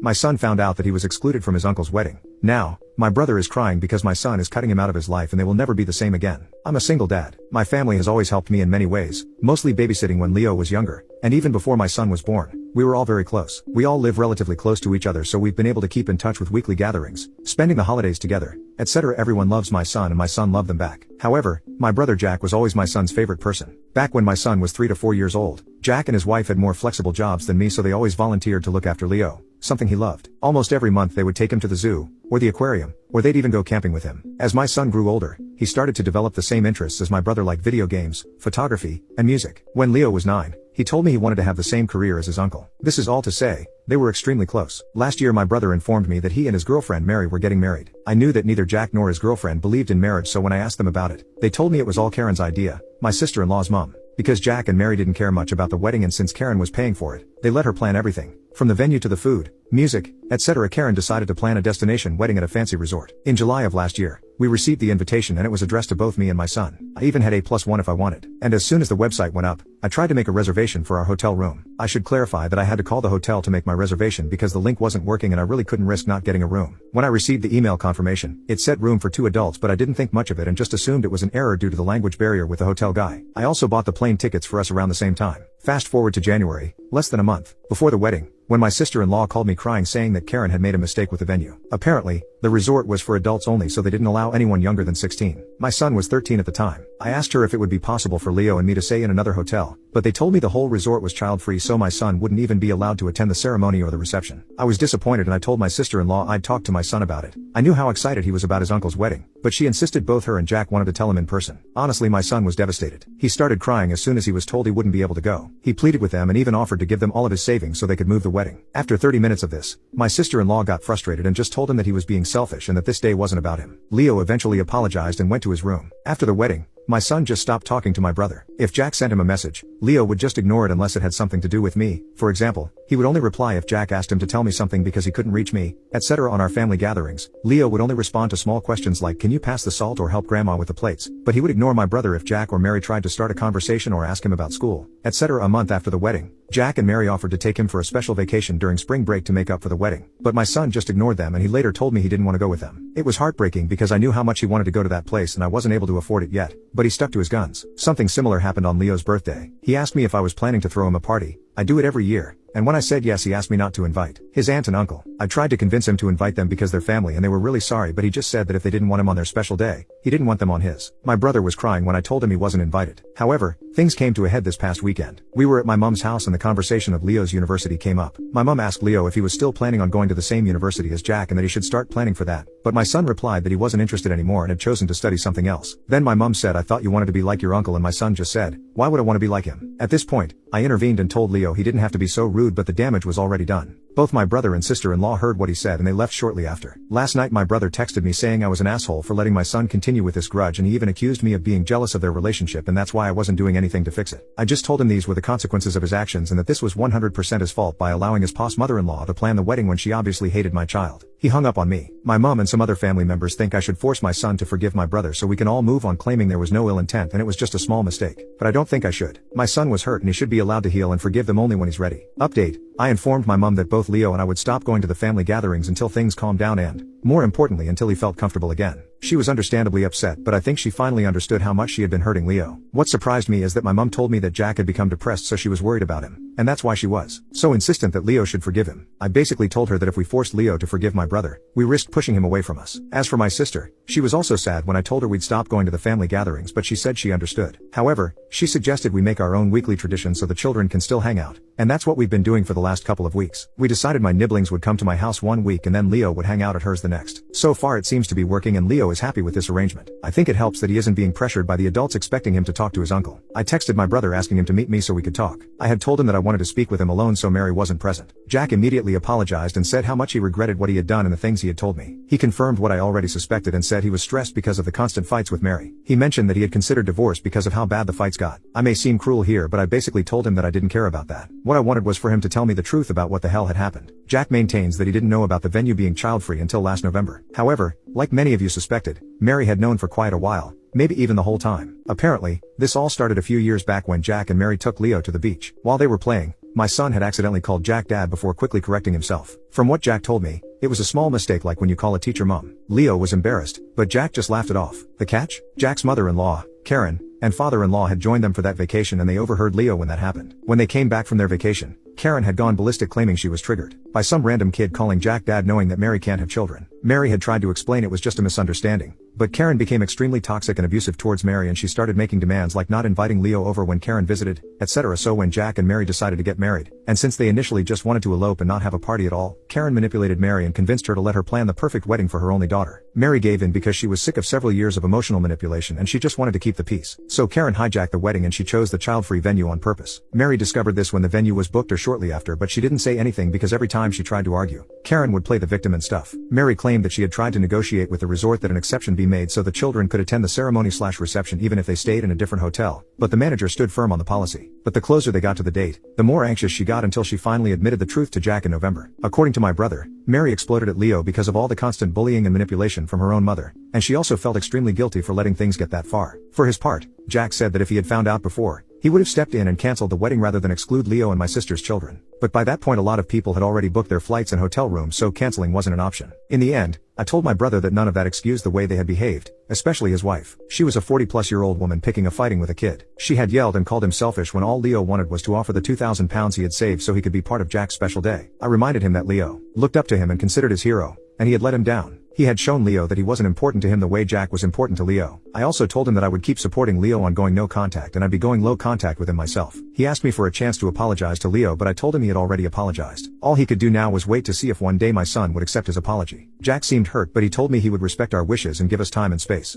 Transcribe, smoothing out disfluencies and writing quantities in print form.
My son found out that he was excluded from his uncle's wedding. Now, my brother is crying because my son is cutting him out of his life and they will never be the same again. I'm a single dad. My family has always helped me in many ways, mostly babysitting when Leo was younger, and even before my son was born. We were all very close. We all live relatively close to each other, so we've been able to keep in touch with weekly gatherings, spending the holidays together, etc. Everyone loves my son and my son loved them back. However, my brother Jack was always my son's favorite person. Back when my son was 3 to 4 years old, Jack and his wife had more flexible jobs than me, so they always volunteered to look after Leo, something he loved. Almost every month they would take him to the zoo, or the aquarium, or they'd even go camping with him. As my son grew older, he started to develop the same interests as my brother, like video games, photography, and music. When Leo was 9, he told me he wanted to have the same career as his uncle. This is all to say, they were extremely close. Last year my brother informed me that he and his girlfriend Mary were getting married. I knew that neither Jack nor his girlfriend believed in marriage, so when I asked them about it, they told me it was all Karen's idea, my sister-in-law's mom. Because Jack and Mary didn't care much about the wedding, and since Karen was paying for it, they let her plan everything, from the venue to the food, music, etc. Karen decided to plan a destination wedding at a fancy resort. In July of last year, we received the invitation and it was addressed to both me and my son. I even had A+1 if I wanted. And as soon as the website went up, I tried to make a reservation for our hotel room. I should clarify that I had to call the hotel to make my reservation because the link wasn't working and I really couldn't risk not getting a room. When I received the email confirmation, it said room for 2 adults, but I didn't think much of it and just assumed it was an error due to the language barrier with the hotel guy. I also bought the plane tickets for us around the same time. Fast forward to January, less than a month before the wedding, when my sister-in-law called me crying saying that Karen had made a mistake with the venue. Apparently, the resort was for adults only, so they didn't allow anyone younger than 16. My son was 13 at the time. I asked her if it would be possible for Leo and me to stay in another hotel, but they told me the whole resort was child-free, so my son wouldn't even be allowed to attend the ceremony or the reception. I was disappointed and I told my sister-in-law I'd talk to my son about it. I knew how excited he was about his uncle's wedding, but she insisted both her and Jack wanted to tell him in person. Honestly, my son was devastated. He started crying as soon as he was told he wouldn't be able to go. He pleaded with them and even offered to give them all of his savings so they could move the wedding. After 30 minutes of this, my sister-in-law got frustrated and just told him that he was being selfish and that this day wasn't about him. Leo eventually apologized and went to his room. After the wedding, my son just stopped talking to my brother. If Jack sent him a message, Leo would just ignore it unless it had something to do with me. For example, he would only reply if Jack asked him to tell me something because he couldn't reach me, etc. On our family gatherings, Leo would only respond to small questions like, "Can you pass the salt or help grandma with the plates?" But he would ignore my brother if Jack or Mary tried to start a conversation or ask him about school, etc. A month after the wedding, Jack and Mary offered to take him for a special vacation during spring break to make up for the wedding. But my son just ignored them and he later told me he didn't want to go with them. It was heartbreaking because I knew how much he wanted to go to that place and I wasn't able to afford it yet, but he stuck to his guns. Something similar happened on Leo's birthday. He asked me if I was planning to throw him a party. I do it every year. And when I said yes, he asked me not to invite his aunt and uncle. I tried to convince him to invite them because they're family and they were really sorry, but he just said that if they didn't want him on their special day, he didn't want them on his. My brother was crying when I told him he wasn't invited. However, things came to a head this past weekend. We were at my mom's house and the conversation of Leo's university came up. My mom asked Leo if he was still planning on going to the same university as Jack and that he should start planning for that. But my son replied that he wasn't interested anymore and had chosen to study something else. Then my mom said, "I thought you wanted to be like your uncle," and my son just said, "Why would I want to be like him?" At this point, I intervened and told Leo he didn't have to be so rude, but the damage was already done. Both my brother and sister-in-law heard what he said and they left shortly after. Last night my brother texted me saying I was an asshole for letting my son continue with this grudge, and he even accused me of being jealous of their relationship and that's why I wasn't doing anything to fix it. I just told him these were the consequences of his actions and that this was 100% his fault by allowing his past mother-in-law to plan the wedding when she obviously hated my child. He hung up on me. My mom and some other family members think I should force my son to forgive my brother so we can all move on, claiming there was no ill intent and it was just a small mistake. But I don't think I should. My son was hurt and he should be allowed to heal and forgive them only when he's ready. Update: I informed my mom that both Leo and I would stop going to the family gatherings until things calmed down and, more importantly, until he felt comfortable again. She was understandably upset, but I think she finally understood how much she had been hurting Leo. What surprised me is that my mom told me that Jack had become depressed, so she was worried about him. And that's why she was so insistent that Leo should forgive him. I basically told her that if we forced Leo to forgive my brother, we risked pushing him away from us. As for my sister, she was also sad when I told her we'd stop going to the family gatherings, but she said she understood. However, she suggested we make our own weekly tradition so the children can still hang out. And that's what we've been doing for the last couple of weeks. We decided my nibblings would come to my house one week and then Leo would hang out at hers the next. So far it seems to be working and Leo is happy with this arrangement. I think it helps that he isn't being pressured by the adults expecting him to talk to his uncle. I texted my brother asking him to meet me so we could talk. I had told him that I wanted to speak with him alone so Mary wasn't present. Jack immediately apologized and said how much he regretted what he had done and the things he had told me. He confirmed what I already suspected and said he was stressed because of the constant fights with Mary. He mentioned that he had considered divorce because of how bad the fights got. I may seem cruel here, but I basically told him that I didn't care about that. What I wanted was for him to tell me the truth about what the hell had happened. Jack maintains that he didn't know about the venue being child-free until last November. However, like many of you suspected, Mary had known for quite a while, maybe even the whole time. Apparently, this all started a few years back when Jack and Mary took Leo to the beach. While they were playing, my son had accidentally called Jack dad before quickly correcting himself. From what Jack told me, it was a small mistake like when you call a teacher mom. Leo was embarrassed, but Jack just laughed it off. The catch? Jack's mother-in-law, Karen, and father-in-law had joined them for that vacation and they overheard Leo when that happened. When they came back from their vacation, Karen had gone ballistic claiming she was triggered by some random kid calling Jack dad knowing that Mary can't have children. Mary had tried to explain it was just a misunderstanding, but Karen became extremely toxic and abusive towards Mary and she started making demands like not inviting Leo over when Karen visited, etc. So when Jack and Mary decided to get married, and since they initially just wanted to elope and not have a party at all, Karen manipulated Mary and convinced her to let her plan the perfect wedding for her only daughter. Mary gave in because she was sick of several years of emotional manipulation and she just wanted to keep the peace. So Karen hijacked the wedding and she chose the child-free venue on purpose. Mary discovered this when the venue was booked or shortly after, but she didn't say anything because every time she tried to argue, Karen would play the victim and stuff. Mary claimed that she had tried to negotiate with the resort that an exception be made so the children could attend the ceremony/reception even if they stayed in a different hotel, but the manager stood firm on the policy. But the closer they got to the date, the more anxious she got until she finally admitted the truth to Jack in November. According to my brother, Mary exploded at Leo because of all the constant bullying and manipulation from her own mother, and she also felt extremely guilty for letting things get that far. For his part, Jack said that if he had found out before, he would have stepped in and cancelled the wedding rather than exclude Leo and my sister's children. But by that point a lot of people had already booked their flights and hotel rooms, so cancelling wasn't an option. In the end, I told my brother that none of that excused the way they had behaved, especially his wife. She was a 40-plus-year-old woman picking a fighting with a kid. She had yelled and called him selfish when all Leo wanted was to offer the £2,000 he had saved so he could be part of Jack's special day. I reminded him that Leo looked up to him and considered his hero, and he had let him down. He had shown Leo that he wasn't important to him the way Jack was important to Leo. I also told him that I would keep supporting Leo on going no contact and I'd be going low contact with him myself. He asked me for a chance to apologize to Leo, but I told him he had already apologized. All he could do now was wait to see if one day my son would accept his apology. Jack seemed hurt, but he told me he would respect our wishes and give us time and space.